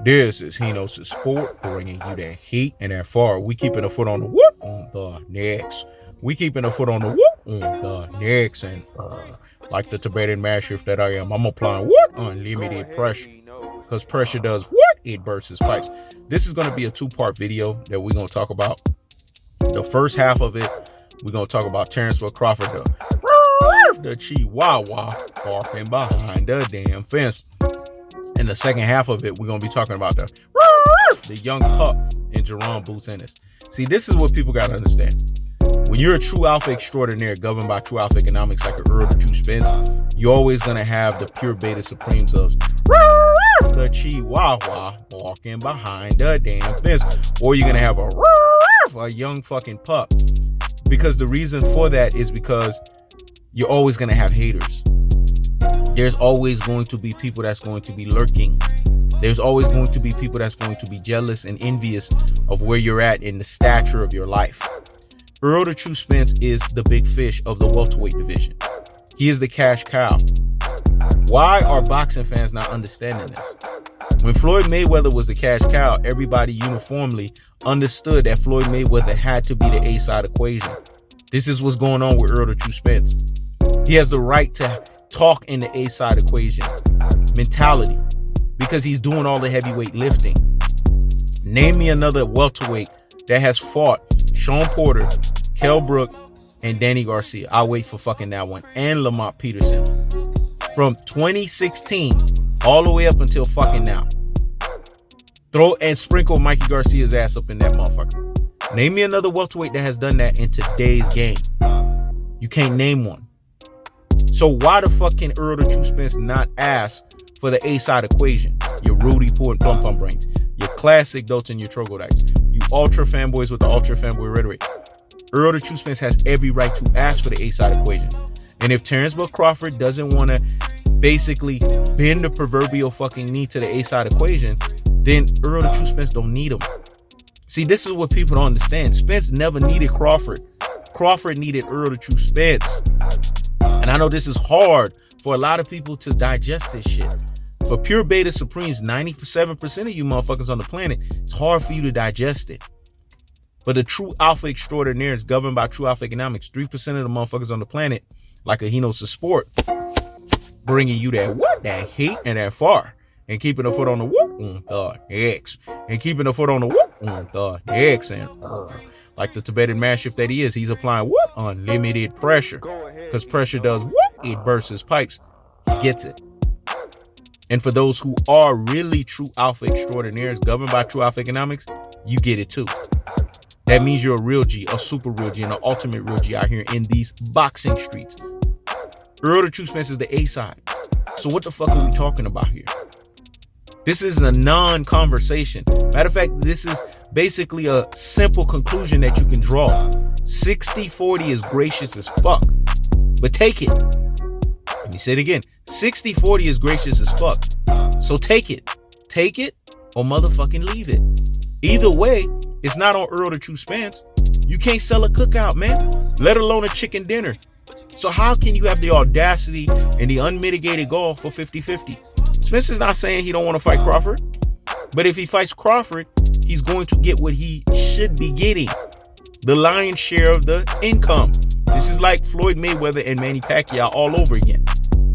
This is Hino's Sport, bringing you that heat and that far. We keeping a foot on the what on the next. We keeping a foot on the what on the next. And like the Tibetan mastiff that I am, I'm applying what? Unlimited pressure. Because pressure does what? It bursts pipes. This is going to be a two-part video that we're going to talk about. The first half of it, we're going to talk about Terence Crawford, the Chihuahua barking behind the damn fence. In the second half of it, we're going to be talking about the young pup and Jaron Ennis. See, this is what people got to understand. When you're a true alpha extraordinaire governed by true alpha economics like an Errol Spence, you're always going to have the pure beta supremes of the Chihuahua walking behind the damn fence. Or you're going to have a young fucking pup. Because the reason for that is because you're always going to have haters. There's always going to be people that's going to be lurking. There's always going to be people that's going to be jealous and envious of where you're at in the stature of your life. Errol the True Spence is the big fish of the welterweight division. He is the cash cow. Why are boxing fans not understanding this? When Floyd Mayweather was the cash cow, everybody uniformly understood that Floyd Mayweather had to be the A-side equation. This is what's going on with Errol the True Spence. He has the right to talk in the A-side equation mentality because he's doing all the heavyweight lifting. Name me another welterweight that has fought Sean Porter, Kell Brook, and Danny Garcia. I'll wait for fucking that one. And Lamont Peterson. From 2016 all the way up until fucking now. Throw and sprinkle Mikey Garcia's ass up in that motherfucker. Name me another welterweight that has done that in today's game. You can't name one. So why the fuck can Errol the True Spence not ask for the A-side equation? Your Rudy Poo and Plum Plum brains. Your classic Dotes and your troglodytes. You ultra fanboys with the ultra fanboy rhetoric. Errol the True Spence has every right to ask for the A-side equation. And if Terence Crawford doesn't want to basically bend the proverbial fucking knee to the A-side equation, then Errol the True Spence don't need him. See, this is what people don't understand. Spence never needed Crawford. Crawford needed Errol the True Spence. And I know this is hard for a lot of people to digest this shit. For pure beta supremes, 97% of you motherfuckers on the planet, it's hard for you to digest it. But the true alpha extraordinaires governed by true alpha economics, 3% of the motherfuckers on the planet, like a Hino's Sport, bringing you that what, that heat and that far, and keeping a foot on the what on the X, and keeping a foot on the what on the X, and like the Tibetan mastiff that he is, he's applying what? Unlimited pressure. Because pressure does what? It bursts his pipes. He gets it. And for those who are really true alpha extraordinaires governed by true alpha economics, you get it too. That means you're a real G, a super real G, and an ultimate real G out here in these boxing streets. Errol the True Spence is the A-side. So what the fuck are we talking about here? This is a non-conversation. Matter of fact, this is basically a simple conclusion that you can draw. 60-40 is gracious as fuck. But take it. Let me say it again. 60-40 is gracious as fuck. So take it. Take it or motherfucking leave it. Either way, it's not on Errol the True Spence. You can't sell a cookout, man. Let alone a chicken dinner. So how can you have the audacity and the unmitigated goal for 50-50? Spence is not saying he don't want to fight Crawford. But if he fights Crawford, he's going to get what he should be getting. The lion's share of the income. This is like Floyd Mayweather and Manny Pacquiao all over again.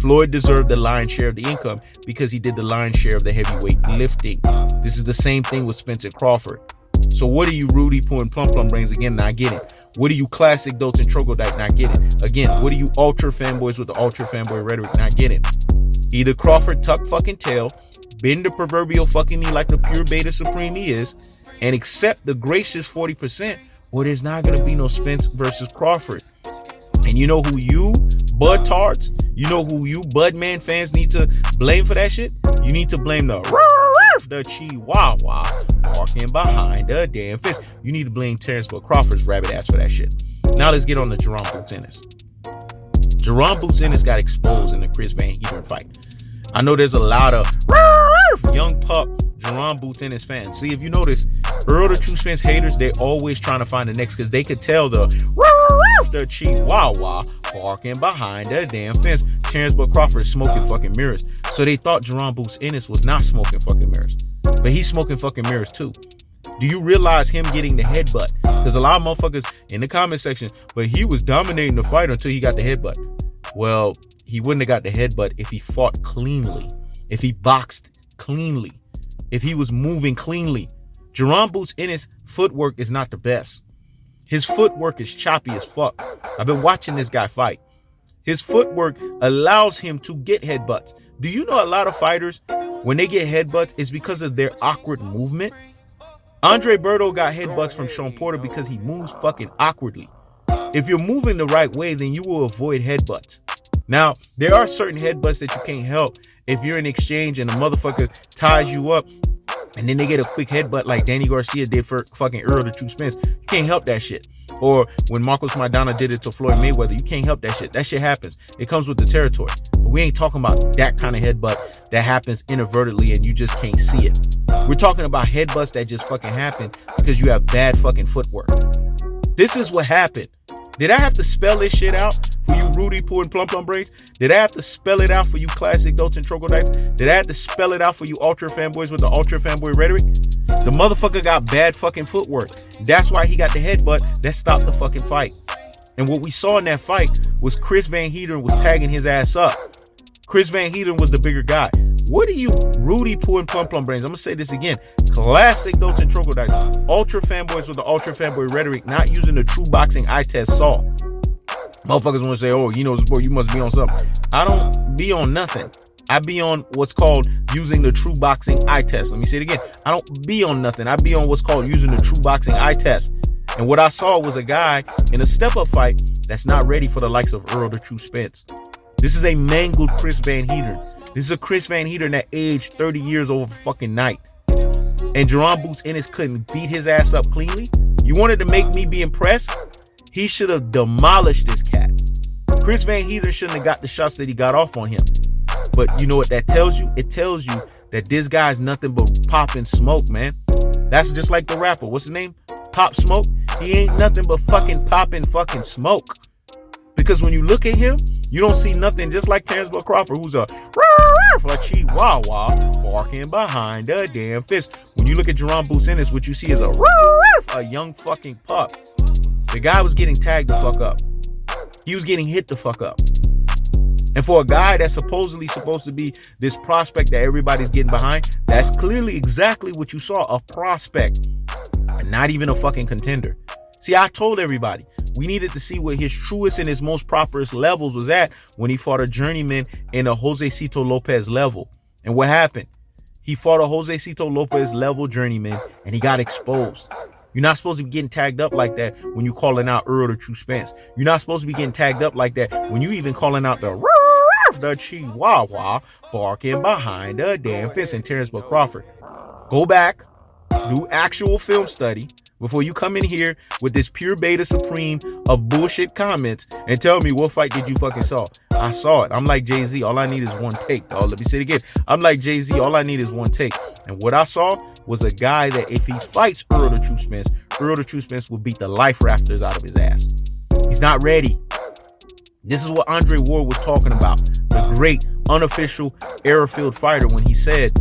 Floyd deserved the lion's share of the income because he did the lion's share of the heavyweight lifting. This is the same thing with Spence and Crawford. So what are you Rudy Poo and Plum Plum brains again? Not getting. What are you classic Dotes and troglodyte? Not getting. Again, what are you ultra fanboys with the ultra fanboy rhetoric? Not getting. Either Crawford tuck fucking tail, bend the proverbial fucking knee like the pure beta supreme he is, and accept the gracious 40%, or there's not going to be no Spence versus Crawford. And you know who you Bud Tards, you know who you Budman fans need to blame for that shit? You need to blame the Chihuahua walking behind the damn fist. You need to blame Terence Crawford's rabbit ass for that shit. Now let's get on to Jaron Ennis. Jaron Ennis got exposed in the Chris Van Hebron fight. I know there's a lot of young pup Jaron Ennis fans. See, if you notice, Errol the True Spence haters, they're always trying to find the next because they could tell the Chihuahua barking behind the damn fence. Terence Crawford is smoking fucking mirrors. So they thought Jaron Ennis was not smoking fucking mirrors. But he's smoking fucking mirrors too. Do you realize him getting the headbutt? There's a lot of motherfuckers in the comment section, but he was dominating the fight until he got the headbutt. Well, he wouldn't have got the headbutt if he fought cleanly, if he boxed cleanly, if he was moving cleanly. Jaron Boots Ennis' footwork is not the best. His footwork is choppy as fuck. I've been watching this guy fight. His footwork allows him to get headbutts. Do you know a lot of fighters, when they get headbutts, it's because of their awkward movement? Andre Berto got headbutts from Sean Porter because he moves fucking awkwardly. If you're moving the right way, then you will avoid headbutts. Now, there are certain headbutts that you can't help. If you're in exchange and a motherfucker ties you up and then they get a quick headbutt like Danny Garcia did for fucking Errol the True Spence, you can't help that shit. Or when Marcos Maidana did it to Floyd Mayweather, you can't help that shit. That shit happens. It comes with the territory. But we ain't talking about that kind of headbutt that happens inadvertently and you just can't see it. We're talking about headbutts that just fucking happen because you have bad fucking footwork. This is what happened. Did I have to spell this shit out for you Rudy Poo and Plum Plum Braids? Did I have to spell it out for you classic Dolce and Troglodytes? Did I have to spell it out for you ultra fanboys with the ultra fanboy rhetoric? The motherfucker got bad fucking footwork. That's why he got the headbutt that stopped the fucking fight. And what we saw in that fight was Chris Van Heeren was tagging his ass up. Chris Van Heeren was the bigger guy. What are you Rudy Poo and Plum Plum Brains? I'm gonna say this again. Classic Dolce and Troglodytes. Ultra fanboys with the ultra fanboy rhetoric, not using the true boxing eye test saw. Motherfuckers want to say, oh, you know sport, you must be on something. I don't be on nothing. I be on what's called using the true boxing eye test. Let me say it again. I don't be on nothing. I be on what's called using the true boxing eye test. And what I saw was a guy in a step-up fight that's not ready for the likes of Errol the True Spence. This is a mangled Chris Van Heeren. This is a Chris Van Heeren that aged 30 years over fucking night. And Jaron Boots Ennis couldn't beat his ass up cleanly. You wanted to make me be impressed? He should have demolished this cat. Chris Van Heeren shouldn't have got the shots that he got off on him. But you know what that tells you? It tells you that this guy's nothing but popping smoke, man. That's just like the rapper. What's his name? Pop Smoke. He ain't nothing but fucking popping fucking smoke. Because when you look at him, you don't see nothing, just like Terence Crawford, who's a chihuahua barking behind the damn fist. When you look at Jaron Boots Ennis, what you see is a young fucking pup. The guy was getting tagged the fuck up. He was getting hit the fuck up. And for a guy that's supposedly supposed to be this prospect that everybody's getting behind, that's clearly exactly what you saw, a prospect. And not even a fucking contender. See, I told everybody, we needed to see what his truest and his most properest levels was at when he fought a journeyman in a Jose Cito Lopez level. And what happened? He fought a Jose Cito Lopez level journeyman and he got exposed. You're not supposed to be getting tagged up like that when you calling out Errol the True Spence. You're not supposed to be getting tagged up like that when you even calling out the chihuahua barking behind the damn fence in Terence Crawford. Go back, do actual film study before you come in here with this pure beta supreme of bullshit comments and tell me what fight did you fucking saw. I saw it. I'm like Jay-Z. All I need is one take, dog. Let me say it again. I'm like Jay-Z. All I need is one take. And what I saw was a guy that if he fights Errol the True Spence, Errol the True Spence will beat the life rafters out of his ass. He's not ready. This is what Andre Ward was talking about. The great unofficial airfield fighter when he said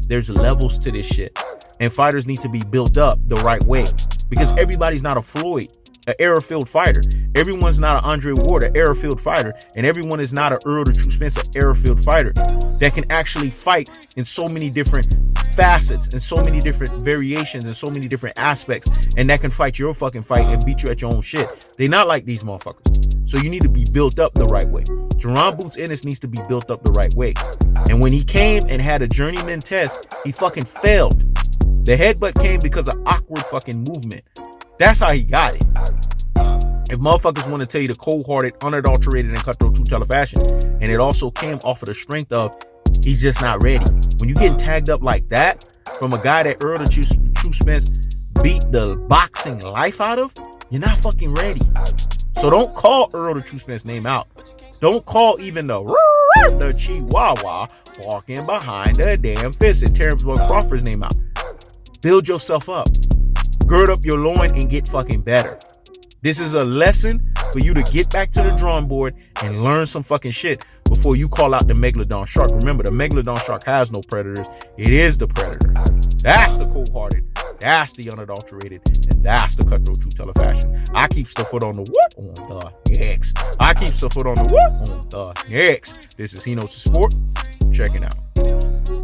there's levels to this shit. And fighters need to be built up the right way. Because everybody's not a Floyd, an airfield fighter. Everyone's not an Andre Ward, an airfield fighter. And everyone is not an Errol the True Spence, an airfield fighter that can actually fight in so many different facets and so many different variations and so many different aspects. And that can fight your fucking fight and beat you at your own shit. They're not like these motherfuckers. So you need to be built up the right way. Jaron Boots Ennis needs to be built up the right way. And when he came and had a journeyman test, he fucking failed. The headbutt came because of awkward fucking movement. That's how he got it. If motherfuckers want to tell you the cold-hearted, unadulterated, and cutthroat true teller fashion, and it also came off of the strength of he's just not ready. When you getting tagged up like that from a guy that Errol the True Spence beat the boxing life out of, you're not fucking ready. So don't call Errol the True Spence name out. Don't call even the chihuahua walking behind the damn fist and Terence Crawford's name out. Build yourself up. Gird up your loin and get fucking better. This is a lesson for you to get back to the drawing board and learn some fucking shit before you call out the Megalodon shark. Remember, the Megalodon shark has no predators. It is the predator. That's the cold-hearted. That's the unadulterated. And that's the cutthroat true teller fashion. I keeps the foot on the what? On the Knicks. I keeps the foot on the what? On the Knicks. This is He Knows the Sport. Check it out.